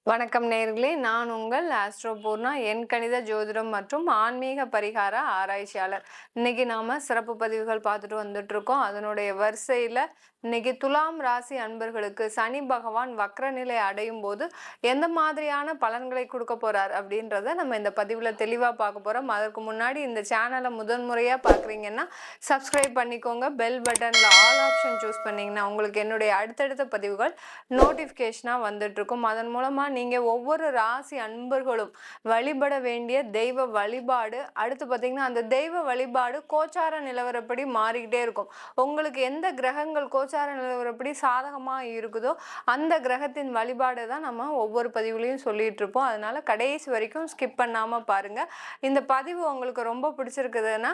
வணக்கம் நேயர்களே, நான் உங்கள் ஆஸ்ட்ரோ பூர்ணா, எண் கணித ஜோதிடம் மற்றும் ஆன்மீக பரிகார ஆராய்ச்சியாளர். இன்னைக்கு நாம சிறப்பு பதிவுகள் பார்த்துட்டு வந்துட்டு இருக்கோம். அதனுடைய வரிசையில இன்னைக்கு துலாம் ராசி அன்பர்களுக்கு சனி பகவான் வக்ர நிலை அடையும் போது எந்த மாதிரியான பலன்களை கொடுக்க போறார் அப்படின்றத நம்ம இந்த பதிவுல தெளிவா பார்க்க போறோம். அதற்கு முன்னாடி இந்த சேனலை முதன்முறையா பார்க்குறீங்கன்னா சப்ஸ்கிரைப் பண்ணிக்கோங்க. பெல் பட்டன்ல ஆல் ஆப்ஷன் சூஸ் பண்ணீங்கன்னா உங்களுக்கு என்னுடைய அடுத்தடுத்த பதிவுகள் நோட்டிஃபிகேஷனா வந்துட்டு இருக்கும். அதன் மூலமா நீங்க ஒவ்வொரு ராசி அன்பர்களும் வழிபட வேண்டிய தெய்வ வழிபாடு, அடுத்து பார்த்தீங்கன்னா அந்த தெய்வ வழிபாடு கோச்சார நிலவரப்படி மாறிக்கிட்டே இருக்கும். உங்களுக்கு எந்த கிரகங்கள் கோச்சார நிலவரப்படி சாதகமா இருக்குதோ அந்த கிரகத்தின் வழிபாடு தான் நம்ம ஒவ்வொரு பதிவுலையும் சொல்லிட்டு இருப்போம். அதனால கடைசி வரைக்கும் ஸ்கிப் பண்ணாம பாருங்க. இந்த பதிவு உங்களுக்கு ரொம்ப பிடிச்சிருக்குதுன்னா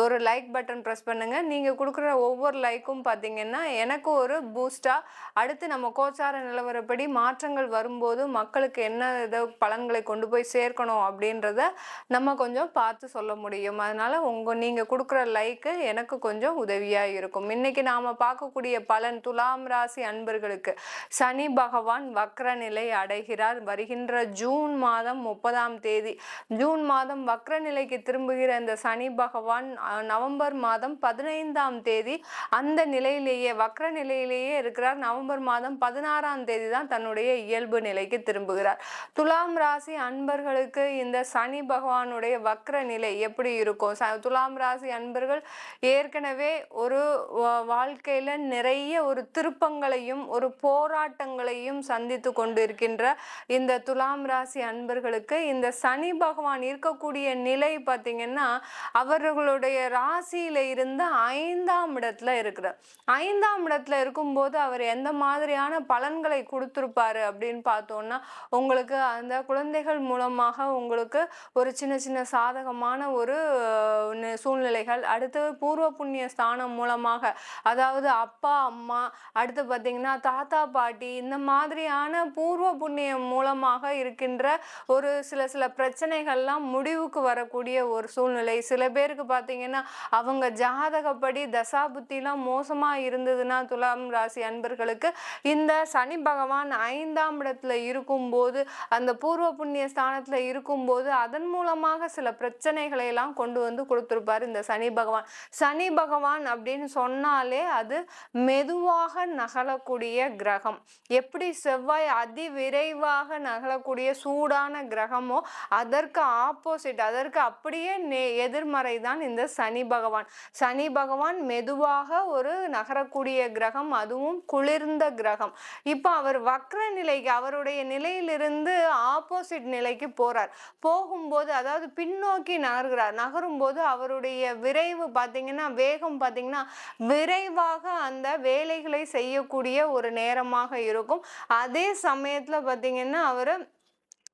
ஒரு லைக் பட்டன் ப்ரெஸ் பண்ணுங்க. நீங்க கொடுக்குற ஒவ்வொரு லைக்கும் பார்த்தீங்கன்னா எனக்கு ஒரு பூஸ்டா, அடுத்து நம்ம கோச்சார நிலவரப்படி மாற்றங்கள் வரும்போது மக்களுக்கு என்ன பலன்களை கொண்டு போய் சேர்க்கணும் அப்படின்றத நம்ம கொஞ்சம் பார்த்து சொல்ல முடியும். அதனால நீங்க கொடுக்குற லைக்கு எனக்கு கொஞ்சம் உதவியா இருக்கும். இன்னைக்கு நாம பார்க்கக்கூடிய பலன் துலாம் ராசி அன்பர்களுக்கு சனி பகவான் வக்ர நிலை அடைகிறார். வருகின்ற ஜூன் மாதம் 30ஆம் தேதி ஜூன் மாதம் வக்ர நிலைக்கு திரும்புகிற இந்த சனி பகவான் நவம்பர் மாதம் 15ஆம் தேதி அந்த நிலையிலேயே வக்ர நிலையிலேயே இருக்கிறார். நவம்பர் மாதம் 16ஆம் தேதி தான் தன்னுடைய இயல்பு நிலைக்கு திரும்புகிறார். துலாம் ராசி அன்பர்களுக்கு இந்த சனி பகவானுடைய வக்ர நிலை எப்படி இருக்கும்? துலாம் ராசி அன்பர்கள் ஏற்கனவே ஒரு வாழ்க்கையில நிறைய ஒரு திருப்பங்களையும் ஒரு போராட்டங்களையும் சந்தித்து கொண்டிருக்கின்ற இந்த துலாம் ராசி அன்பர்களுக்கு இந்த சனி பகவான் இருக்கக்கூடிய நிலை பார்த்தீங்கன்னா அவர்களுடைய ராசியில இருந்து 5ஆம் இடத்துல இருக்கிறார். 5ஆம் இடத்துல இருக்கும்போது அவர் எந்த மாதிரியான பலன்களை கொடுத்திருப்பாரு அப்படின்னு பார்த்தோம்னா, உங்களுக்கு அந்த குழந்தைகள் மூலமாக உங்களுக்கு ஒரு சின்ன சின்ன சாதகமான ஒரு சூழ்நிலைகள், அடுத்து பூர்வ புண்ணிய ஸ்தானம் மூலமாக, அதாவது அப்பா அம்மா, அடுத்து பார்த்தீங்கன்னா தாத்தா பாட்டி, இந்த மாதிரியான பூர்வ புண்ணியம் மூலமாக இருக்கின்ற ஒரு சில பிரச்சனைகள்லாம் முடிவுக்கு வரக்கூடிய ஒரு சூழ்நிலை. சில பேருக்கு பார்த்தீங்கன்னா அவங்க ஜாதகப்படி தசாபுத்திலாம் மோசமா இருந்ததுன்னா துலாம் ராசி அன்பர்களுக்கு இந்த சனி பகவான் 5ஆம் இடத்துல இருக்கும்போது, அந்த பூர்வ புண்ணிய ஸ்தானத்துல இருக்கும்போது அதன் மூலமாக சில பிரச்சனைகளை எல்லாம் கொண்டு வந்து கொடுத்திருப்பாரு இந்த சனி பகவான். சனி பகவான் அப்படின்னு சொன்னாலே அது மெதுவாக நகலக்கூடிய கிரகம். எப்படி செவ்வாய் அதிவிரைவாக நகலக்கூடிய சூடான கிரகமோ அதற்கு ஆப்போசிட், அதற்கு அப்படியே எதிர்மறை தான் இந்த சனி பகவான். சனி பகவான் மெதுவாக ஒரு நகரக்கூடிய கிரகம், அதுவும் குளிர்ந்த கிரகம். இப்போ அவர் வக்ர நிலைக்கு, அவருடைய நிலையிலிருந்து ஆப்போசிட் நிலைக்கு போறார். போகும்போது அதாவது பின்னோக்கி நகரும்போது அவருடைய விரைவு பார்த்தீங்கன்னா, வேகம் பார்த்தீங்கன்னா விரைவாக அந்த வேலைகளை செய்யக்கூடிய ஒரு நேரமாக இருக்கும். அதே சமயத்துல பார்த்தீங்கன்னா அவர்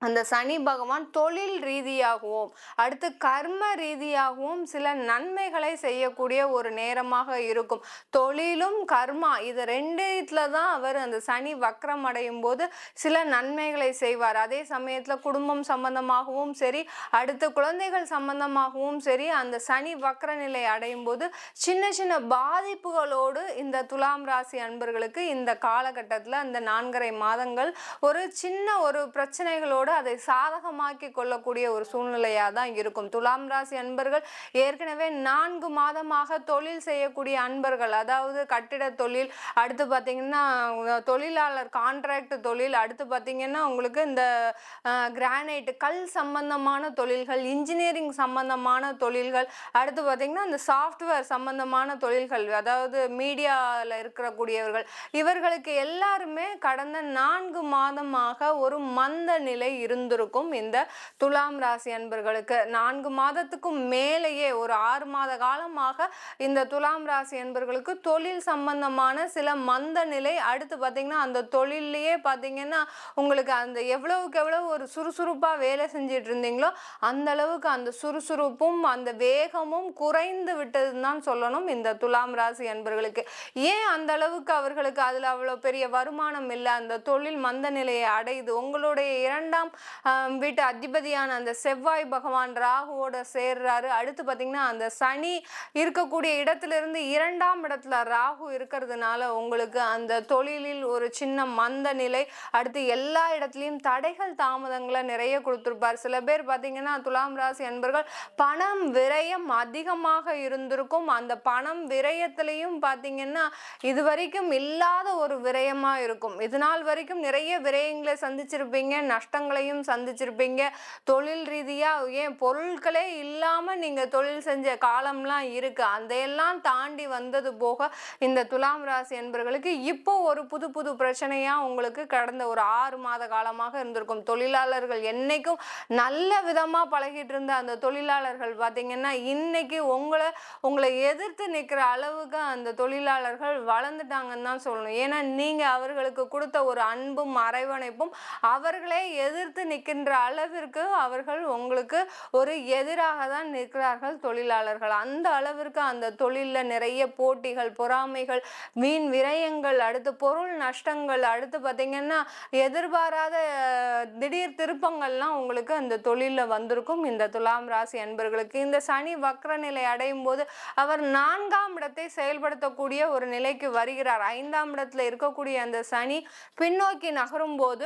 அந்த சனி பகவான் தொழில் ரீதியாகவும் அடுத்து கர்ம ரீதியாகவும் சில நன்மைகளை செய்யக்கூடிய ஒரு நேரமாக இருக்கும். தொழிலும் கர்மா இது ரெண்டுல தான் அவர் அந்த சனி வக்ரம் அடையும் போது சில நன்மைகளை செய்வார். அதே சமயத்துல குடும்பம் சம்பந்தமாகவும் சரி, அடுத்து குழந்தைகள் சம்பந்தமாகவும் சரி, அந்த சனி வக்ர நிலை அடையும் போது சின்ன சின்ன பாதிப்புகளோடு இந்த துலாம் ராசி அன்பர்களுக்கு இந்த காலகட்டத்தில் அந்த 4.5 மாதங்கள் ஒரு சின்ன ஒரு பிரச்சனைகளோடு அதை சாதகமாக்கி கொள்ளக்கூடிய ஒரு சூழ்நிலையா தான் இருக்கும். துலாம் ராசி அன்பர்கள் ஏற்கனவே 4 மாதமாக தொழில் செய்யக்கூடிய அன்பர்கள், அதாவது கட்டிட தொழில், அடுத்து பார்த்தீங்கன்னா தொழிலாளர் கான்ட்ராக்ட் தொழில், அடுத்து பார்த்தீங்கன்னா உங்களுக்கு இந்த கிரானைட் கல் சம்பந்தமான தொழில்கள், இன்ஜினியரிங் சம்பந்தமான தொழில்கள், அடுத்து பார்த்தீங்கன்னா இந்த சாஃப்ட்வேர் சம்பந்தமான தொழில்கள், அதாவது மீடியாவில் இருக்கக்கூடியவர்கள், இவர்களுக்கு எல்லாருமே கடந்த 4 மாதமாக ஒரு மந்த நிலை இருந்திருக்கும். இந்த துலாம் ராசி அன்பர்களுக்கு 4 மாதத்துக்கும் மேலேயே ஒரு 6 மாத காலமாக இந்த துலாம் ராசி அன்பர்களுக்கு தொழில் சம்பந்தமான சில மந்த நிலை. அடுத்து பார்த்தீங்கன்னா அந்த தொழிலையே பார்த்தீங்கன்னா உங்களுக்கு அந்த எவ்வளவுக்கு எவ்வளவு ஒரு சுறுசுறுப்பாக வேலை செஞ்சிட்டு இருந்தீங்களோ அந்த அளவுக்கு அந்த சுறுசுறுப்பும் அந்த வேகமும் குறைந்து விட்டதுன்னு தான் சொல்லணும் இந்த துலாம் ராசி அன்பர்களுக்கு. ஏன் அந்த அளவுக்கு அவர்களுக்கு அதில் அவ்வளோ பெரிய வருமானம் இல்லை, அந்த தொழில் மந்த நிலையை அடையுது? உங்களுடைய 2ஆம் வீட்டு அதிபதியான அந்த செவ்வாய் பகவான் ராகுவோட சேர்றாரு. அடுத்து பார்த்தீங்கன்னா அந்த சனி இருக்கக்கூடிய இடத்திலிருந்து 2ஆம் இடத்துல ராகு இருக்கிறதுனால உங்களுக்கு அந்த தொழிலில் ஒரு சின்ன மந்த நிலை, அடுத்து எல்லா இடத்துலையும் தடைகள் தாமதங்களை நிறைய கொடுத்துருப்பார். சில பேர் பார்த்தீங்கன்னா துலாம் ராசி அன்பர்கள் பணம் விரயம் அதிகமாக இருந்திருக்கும். அந்த பணம் விரயத்திலையும் பார்த்தீங்கன்னா இதுவரைக்கும் இல்லாத ஒரு விரயமா இருக்கும். இது நாள் வரைக்கும் நிறைய விரயங்களை சந்திச்சிருப்பீங்க, நஷ்டங்களையும் சந்திச்சிருப்பீங்க. தொழில் ரீதியா ஏன் பொருட்களே இல்லாம நீங்க தொழில் செஞ்ச காலம்லாம் இருக்கு. அதையெல்லாம் தாண்டி வந்தது போக இந்த துலாம் ராசி என்பர்களுக்கு இப்போ ஒரு புது புது பிரச்சனையா உங்களுக்கு கடந்த ஒரு 6 மாத காலமாக இருந்திருக்கும். தொழிலாளர்கள் என்னைக்கும் நல்ல விதமா பழகிட்டு இருந்த அந்த தொழிலாளர்கள் பார்த்தீங்கன்னா இன்னைக்கு உங்களை எதிர்த்து நிற்கிற அளவுக்கு அந்த தொழிலாளர்கள் வளர்ந்துட்டாங்கன்னு தான் சொல்லணும். ஏன்னா நீங்க அவர்களுக்கு கொடுத்த ஒரு அன்பும் அரவணைப்பும் அவர்களே எதிர்த்து நிற்கின்ற அளவிற்கு அவர்கள் உங்களுக்கு ஒரு எதிராக தான் நிற்கிறார்கள் தொழிலாளர்கள். அந்த அளவிற்கு அந்த தொழிலில் நிறைய போட்டிகள், பொறாமைகள், வீண் விரயங்கள், அடுத்து பொருள் நஷ்டங்கள், அடுத்து பார்த்தீங்கன்னா எதிர்பாராத திடீர் திருப்பங்கள்லாம் உங்களுக்கு அந்த தொழிலில் வந்திருக்கும். இந்த துலாம் ராசி அன்பர்களுக்கு இந்த சனி வக்ர நிலை அடையும் போது அவர் 4ஆம் இடத்தை செயல்படுத்தக்கூடிய ஒரு நிலைக்கு வருகிறார். 5ஆம் இடத்துல இருக்கக்கூடிய அந்த சனி பின்னோக்கி நகரும் போது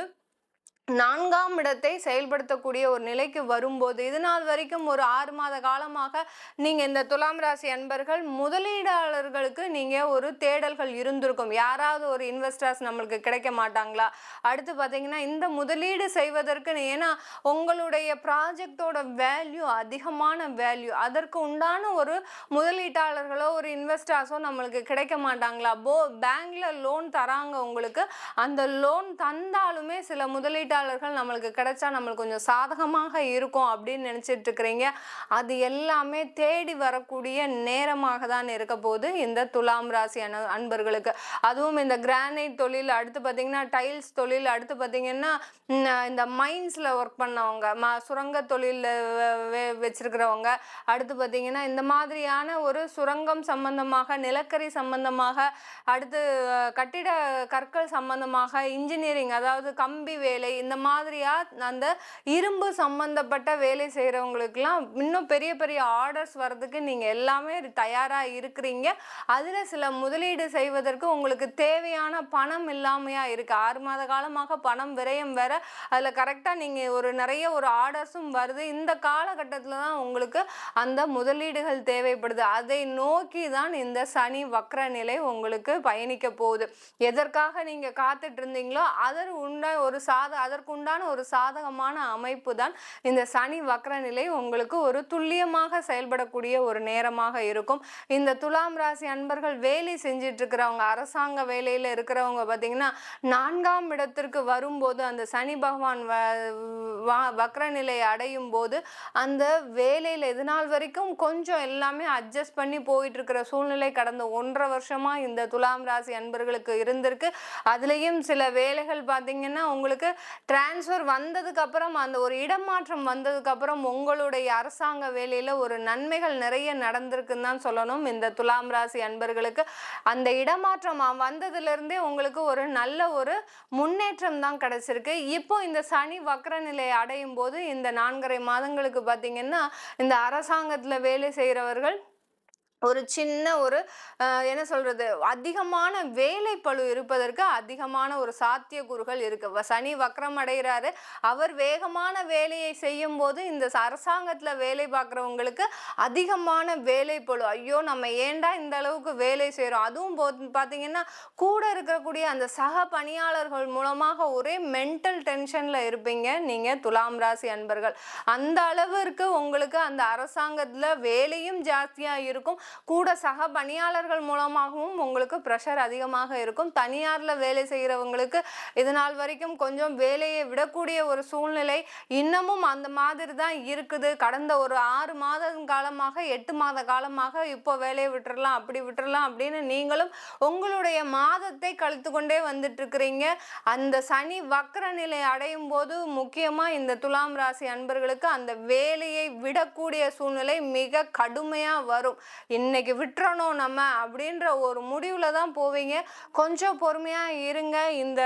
4ஆம் இடத்தை செயல்படுத்தக்கூடிய ஒரு நிலைக்கு வரும்போது இது நாள் வரைக்கும் ஒரு 6 மாத காலமாக நீங்க இந்த துலாம் ராசி அன்பர்கள் முதலீடாளர்களுக்கு நீங்க ஒரு தேடல்கள் இருந்திருக்கும். யாராவது ஒரு இன்வெஸ்டர்ஸ் நம்மளுக்கு கிடைக்க மாட்டாங்களா? அடுத்து பார்த்தீங்கன்னா இந்த முதலீடு செய்வதற்கு ஏன்னா உங்களுடைய ப்ராஜெக்டோட வேல்யூ அதிகமான வேல்யூ, அதற்கு உண்டான ஒரு முதலீட்டாளர்களோ ஒரு இன்வெஸ்டர்ஸோ நம்மளுக்கு கிடைக்க மாட்டாங்களா? பேங்க்ல லோன் தராங்க உங்களுக்கு, அந்த லோன் தந்தாலுமே சில முதலீட்டாளர்கள் நம்மளுக்கு கிடைச்சா நம்மளுக்கு கொஞ்சம் சாதகமாக இருக்கும் அப்படின்னு நினைச்சிட்டு இருக்கிறீங்க. அது எல்லாமே தேடி வரக்கூடிய நேரமாக தான் இருக்க போது இந்த துலாம் ராசி அன்பர்களுக்கு. அதுவும் இந்த கிரானைட் தொழில், அடுத்து பார்த்தீங்கன்னா டைல்ஸ் தொழில், அடுத்து பார்த்தீங்கன்னா இந்த மைன்ஸ்ல ஒர்க் பண்ணவங்க, சுரங்க தொழில் வச்சிருக்கிறவங்க, அடுத்து பார்த்தீங்கன்னா இந்த மாதிரியான ஒரு சுரங்கம் சம்பந்தமாக, நிலக்கரி சம்பந்தமாக, அடுத்து கட்டிட கற்கள் சம்பந்தமாக, இன்ஜினியரிங் அதாவது கம்பி வேலை, இந்த மாதிரியா அந்த இரும்பு சம்பந்தப்பட்ட வேலை செய்யறவங்களுக்குலாம் இன்னும் பெரிய பெரிய ஆர்டர்ஸ் வர்றதுக்கு நீங்க எல்லாமே தயாரா இருக்கிறீங்க. அதுல சில முதலீடு செய்வதற்கு உங்களுக்கு தேவையான பணம் இல்லாமையா இருக்கு. 6 மாத காலமாக பணம் விரயம் வேற, அதுல கரெக்டா நீங்க நிறைய ஒரு ஆர்டர்ஸும் வருது. இந்த காலகட்டத்துல தான் உங்களுக்கு அந்த முதலீடுகள் தேவைப்படுது. அதை நோக்கி தான் இந்த சனி வக்ர நிலை உங்களுக்கு பயணிக்க போகுது. எதற்காக நீங்க காத்துட்டு இருந்தீங்களோ அதற்குண்டான ஒரு சாதகமான அமைப்பு தான் இந்த சனி வக்ர நிலை உங்களுக்கு ஒரு துல்லியமாக செயல்படக்கூடிய ஒரு நேரமாக இருக்கும். இந்த துலாம் ராசி அன்பர்கள் வேலை செஞ்சிட்டு இருக்கிறவங்க, அரசாங்க வேலையில இருக்கிறவங்க பார்த்தீங்கன்னா 4ஆம் இடத்திற்கு வரும்போது அந்த சனி பகவான் வக்ர நிலை அடையும் போது அந்த வேலையில இது நாள் வரைக்கும் கொஞ்சம் எல்லாமே அட்ஜஸ்ட் பண்ணி போயிட்டு இருக்கிற சூழ்நிலை கடந்த 1.5 வருஷமா இந்த துலாம் ராசி அன்பர்களுக்கு இருந்திருக்கு. அதுலயும் சில வேலைகள் பார்த்தீங்கன்னா உங்களுக்கு டிரான்ஸ்ஃபர் வந்ததுக்கு அப்புறம், அந்த ஒரு இடமாற்றம் வந்ததுக்கு அப்புறம் உங்களுடைய அரசாங்க வேலையில ஒரு நன்மைகள் நிறைய நடந்திருக்குன்னு தான் சொல்லணும். இந்த துலாம் ராசி அன்பர்களுக்கு அந்த இடமாற்றம் வந்ததுல இருந்தே உங்களுக்கு ஒரு நல்ல ஒரு முன்னேற்றம் தான் கிடைச்சிருக்கு. இப்போ இந்த சனி வக்ர நிலை அடையும் போது இந்த 4.5 மாதங்களுக்கு பார்த்தீங்கன்னா இந்த அரசாங்கத்துல வேலை செய்கிறவர்கள் ஒரு சின்ன ஒரு என்ன சொல்றது, அதிகமான வேலை பளு இருப்பதற்கு அதிகமான ஒரு சாத்தியக்கூறுகள் இருக்கு. சனி வக்ரம் அடைகிறாரு, அவர் வேகமான வேலையை செய்யும் போது இந்த அரசாங்கத்துல வேலை பார்க்குறவங்களுக்கு அதிகமான வேலை பளு. ஐயோ நம்ம ஏண்டா இந்த அளவுக்கு வேலை செய்கிறோம். அதுவும் பார்த்தீங்கன்னா கூட இருக்கக்கூடிய அந்த சக பணியாளர்கள் மூலமாக ஒரே மென்டல் டென்ஷன்ல இருப்பீங்க நீங்க துலாம் ராசி அன்பர்கள். அந்த அளவிற்கு உங்களுக்கு அந்த அரசாங்கத்துல வேலையும் ஜாஸ்தியா இருக்கும், கூட சக பணியாளர்கள் மூலமாகவும் உங்களுக்கு ப்ரெஷர் அதிகமாக இருக்கும். தனியார்ல வேலை செய்கிறவங்களுக்கு இது நாள் வரைக்கும் கொஞ்சம் வேலையை விடக்கூடிய ஒரு சூழ்நிலை இன்னமும் அந்த மாதிரி தான் இருக்குது. கடந்த ஒரு 6 மாத காலமாக 8 மாத காலமாக இப்போ வேலையை விட்டுறலாம் அப்படி விட்டுறலாம் அப்படின்னு நீங்களும் உங்களுடைய மாதத்தை கழித்து கொண்டே வந்துட்டு இருக்கிறீங்க. அந்த சனி வக்ர நிலை அடையும் போது முக்கியமா இந்த துலாம் ராசி அன்பர்களுக்கு அந்த வேலையை விடக்கூடிய சூழ்நிலை மிக கடுமையா வரும். இன்னைக்கு விட்டுறணும் நம்ம அப்படின்ற ஒரு முடிவில் தான் போவீங்க. கொஞ்சம் பொறுமையாக இருங்க. இந்த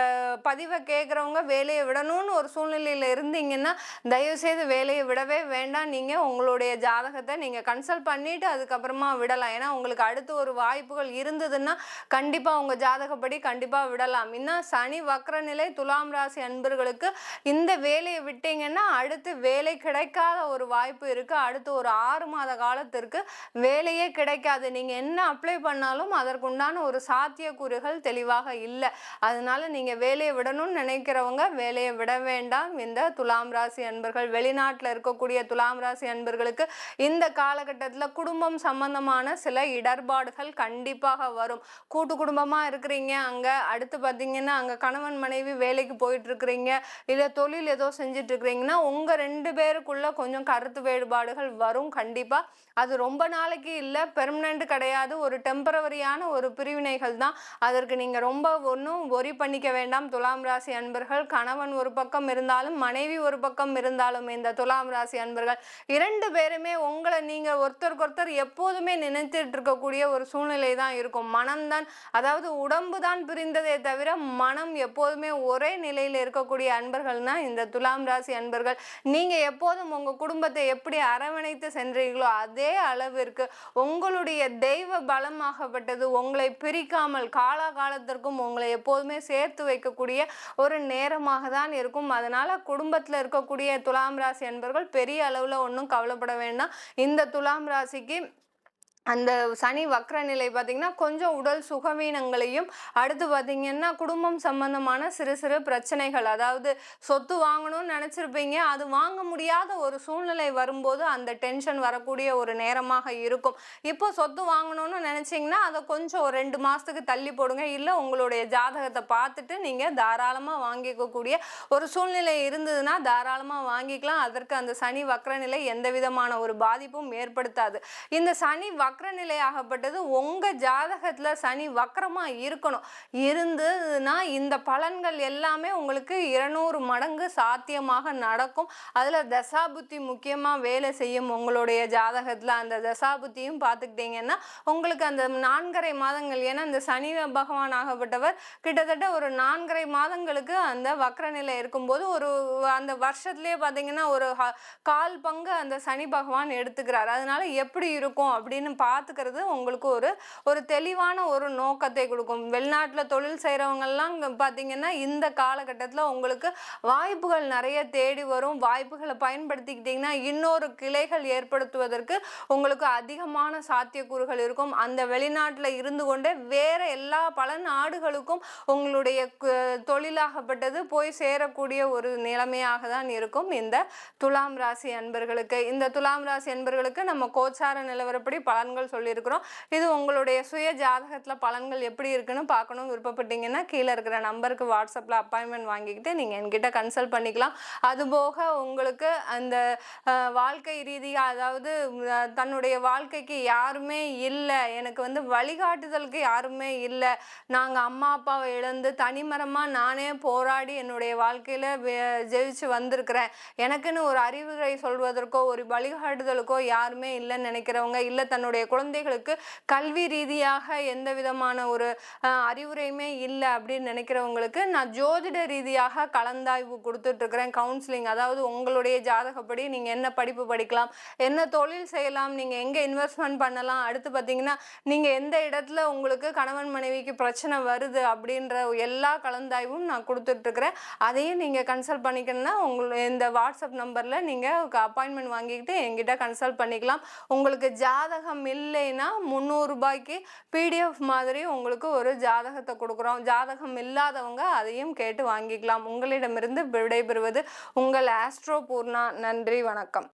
பதிவை கேட்குறவங்க வேலையை விடணும்னு ஒரு சூழ்நிலையில் இருந்தீங்கன்னா தயவுசெய்து வேலையை விடவே வேண்டாம். நீங்கள் உங்களுடைய ஜாதகத்தை நீங்கள் கன்சல்ட் பண்ணிவிட்டு அதுக்கப்புறமா விடலாம். ஏன்னா உங்களுக்கு அடுத்து ஒரு வாய்ப்புகள் இருந்ததுன்னா கண்டிப்பாக உங்கள் ஜாதகப்படி கண்டிப்பாக விடலாம். இன்னும் சனி வக்ர நிலை துலாம் ராசி அன்பர்களுக்கு இந்த வேலையை விட்டீங்கன்னா அடுத்து வேலை கிடைக்காத ஒரு வாய்ப்பு இருக்குது. அடுத்து ஒரு 6 மாத காலத்திற்கு வேலையே கிடைக்காது. நீங்கள் என்ன அப்ளை பண்ணாலும் அதற்குண்டான ஒரு சாத்தியக்கூறுகள் தெளிவாக இல்லை. அதனால நீங்கள் வேலையை விடணும்னு நினைக்கிறவங்க வேலையை விட வேண்டாம். இந்த துலாம் ராசி அன்பர்கள், வெளிநாட்டில் இருக்கக்கூடிய துலாம் ராசி அன்பர்களுக்கு இந்த காலகட்டத்தில் குடும்பம் சம்பந்தமான சில இடர்பாடுகள் கண்டிப்பாக வரும். கூட்டு குடும்பமாக இருக்கிறீங்க, அங்கே அடுத்து பார்த்தீங்கன்னா அங்கே கணவன் மனைவி வேலைக்கு போயிட்டு இருக்கிறீங்க, இல்லை தொழில் ஏதோ செஞ்சுட்டு இருக்கிறீங்கன்னா உங்கள் 2 பேருக்குள்ள கொஞ்சம் கருத்து வேறுபாடுகள் வரும். கண்டிப்பாக அது ரொம்ப நாளைக்கு இல்லை, பெர்மனண்ட் கிடையாது, ஒரு டெம்பரவரியான ஒரு பிரிவினைகள் தான். அதற்கு நீங்கள் ரொம்ப ஒன்றும் ஒரி பண்ணிக்க வேண்டாம். துலாம் ராசி அன்பர்கள், கணவன் ஒரு பக்கம் இருந்தாலும் மனைவி ஒரு பக்கம் இருந்தாலும் இந்த துலாம் ராசி அன்பர்கள் 2 பேருமே உங்களை நீங்கள் ஒருத்தருக்கு எப்போதுமே நினைத்துட்டு இருக்கக்கூடிய ஒரு சூழ்நிலை தான் இருக்கும். மனம்தான், அதாவது உடம்பு தான் பிரிந்ததே தவிர மனம் எப்போதுமே ஒரே நிலையில் இருக்கக்கூடிய அன்பர்கள்னா இந்த துலாம் ராசி அன்பர்கள். நீங்கள் எப்போதும் உங்கள் குடும்பத்தை எப்படி அரவணைத்து சென்றீர்களோ அதே அளவிற்கு உங்களுடைய தெய்வ பலமாகப்பட்டது உங்களை பிரிக்காமல் காலாகாலத்திற்கும் உங்களை எப்போதுமே சேர்த்து வைக்கக்கூடிய ஒரு நேரமாக தான் இருக்கும். அதனால குடும்பத்தில் இருக்கக்கூடிய துலாம் ராசி அன்பர்கள் பெரிய அளவில் ஒன்றும் கவலைப்பட வேண்டாம். இந்த துலாம் ராசிக்கு அந்த சனி வக்ர நிலை பார்த்திங்கன்னா கொஞ்சம் உடல் சுகவீனங்களையும், அடுத்து பார்த்திங்கன்னா குடும்பம் சம்பந்தமான சிறு சிறு பிரச்சனைகள், அதாவது சொத்து வாங்கணும்னு நினச்சிருப்பீங்க, அது வாங்க முடியாத ஒரு சூழ்நிலை வரும்போது அந்த டென்ஷன் வரக்கூடிய ஒரு நேரமாக இருக்கும். இப்போ சொத்து வாங்கணும்னு நினச்சிங்கன்னா அதை கொஞ்சம் ஒரு 2 மாதத்துக்கு தள்ளி போடுங்க. இல்லை உங்களுடைய ஜாதகத்தை பார்த்துட்டு நீங்கள் தாராளமாக வாங்கிக்கக்கூடிய ஒரு சூழ்நிலை இருந்ததுன்னா தாராளமாக வாங்கிக்கலாம். அதற்கு அந்த சனி வக்ர நிலை எந்த விதமான ஒரு பாதிப்பும் ஏற்படுத்தாது. இந்த சனி வக்ரநிலையாகப்பட்டது உங்க ஜாதகத்துல சனி வக்ரமா இருக்கணும். இருந்ததுன்னா இந்த பலன்கள் எல்லாமே உங்களுக்கு 200 மடங்கு சாத்தியமாக நடக்கும். அதுல தசாபுத்தி முக்கியமா வேலை செய்யும். உங்களுடைய ஜாதகத்துல அந்த தசாபுத்தியும் பார்த்துக்கிட்டீங்கன்னா உங்களுக்கு அந்த 4.5 மாதங்கள், ஏன்னா இந்த சனி பகவான் ஆகப்பட்டவர் கிட்டத்தட்ட ஒரு 4.5 மாதங்களுக்கு அந்த வக்ரநிலை இருக்கும்போது ஒரு அந்த வருஷத்துலேயே பார்த்தீங்கன்னா ஒரு 1/4 பங்கு அந்த சனி பகவான் எடுத்துக்கிறார். அதனால எப்படி இருக்கும் அப்படின்னு பார்த்துக்கிறது உங்களுக்கு ஒரு தெளிவான ஒரு நோக்கத்தை கொடுக்கும். வெளிநாட்டில் தொழில் செய்கிறவங்கெல்லாம் பார்த்தீங்கன்னா இந்த காலகட்டத்தில் உங்களுக்கு வாய்ப்புகள் நிறைய தேடி வரும். வாய்ப்புகளை பயன்படுத்திக்கிட்டிங்கன்னா இன்னொரு கிளைகள் ஏற்படுத்துவதற்கு உங்களுக்கு அதிகமான சாத்தியக்கூறுகள் இருக்கும். அந்த வெளிநாட்டில் இருந்து கொண்டே வேறு எல்லா பல நாடுகளுக்கும் உங்களுடைய தொழிலாகப்பட்டது போய் சேரக்கூடிய ஒரு நிலைமையாக தான் இருக்கும் இந்த துலாம் ராசி அன்பர்களுக்கு. இந்த துலாம் ராசி அன்பர்களுக்கு நம்ம கோச்சார நிலவரப்படி பலன்கள் சொல்லியிருக்கிறோம். இது உங்களுடைய சுய ஜாதகத்தில் பலன்கள் எப்படி இருக்குன்னு பார்க்கணும் விருப்பப்பட்டீங்கன்னா கீழே இருக்கிற நம்பருக்கு வாட்ஸ்அப்பில் அப்பாயின்மெண்ட் வாங்கிக்கிட்டு நீங்கள் என்கிட்ட கன்சல்ட் பண்ணிக்கலாம். அதுபோக உங்களுக்கு அந்த வாழ்க்கை ரீதியாக, அதாவது தன்னுடைய வாழ்க்கைக்கு யாருமே இல்லை, எனக்கு வழிகாட்டுதலுக்கு யாருமே இல்லை, நாங்கள் அம்மா அப்பாவை இழந்து தனிமரமாக நானே போராடி என்னுடைய வாழ்க்கையில் ஜெயிச்சு வந்திருக்கிறேன், எனக்குன்னு ஒரு அறிவுரை சொல்வதற்கோ ஒரு வழிகாட்டுதலுக்கோ யாருமே இல்லைன்னு நினைக்கிறவங்க, இல்லை தன்னுடைய குழந்தைகளுக்கு கல்வி ரீதியாக எந்த விதமான ஒரு அறிவுரையுமே இல்லை அப்படின்னு நினைக்கிறவங்களுக்கு நான் ஜோதிட ரீதியாக கலந்தாய்வு கொடுத்துட்ருக்கிறேன். கவுன்சிலிங், அதாவது உங்களுடைய ஜாதகப்படி நீங்கள் என்ன படிப்பு படிக்கலாம், என்ன தொழில் செய்யலாம், நீங்கள் எங்கே இன்வெஸ்ட்மெண்ட் பண்ணலாம், அடுத்து பார்த்தீங்கன்னா நீங்கள் எந்த இடத்துல உங்களுக்கு கணவன் மனைவிக்கு பிரச்சனை வருது அப்படின்ற எல்லா கலந்தாய்வும் நான் கொடுத்துட்ருக்குறேன். அதையும் நீங்கள் கன்சல்ட் பண்ணிக்கணும்னா இந்த வாட்ஸ்அப் நம்பரில் நீங்கள் அப்பாயின்மெண்ட் வாங்கிக்கிட்டு என்கிட்ட கன்சல்ட் பண்ணிக்கலாம். உங்களுக்கு ஜாதகம் இல்லைன்னா 300 ரூபாய்க்கு PDF மாதிரி உங்களுக்கு ஒரு ஜாதகத்தை கொடுக்குறோம். ஜாதகம் இல்லாதவங்க அதையும் கேட்டு வாங்கிக்கலாம். உங்களிடமிருந்து விடைபெறுவது உங்கள் ஆஸ்ட்ரோ பூர்ணா. நன்றி, வணக்கம்.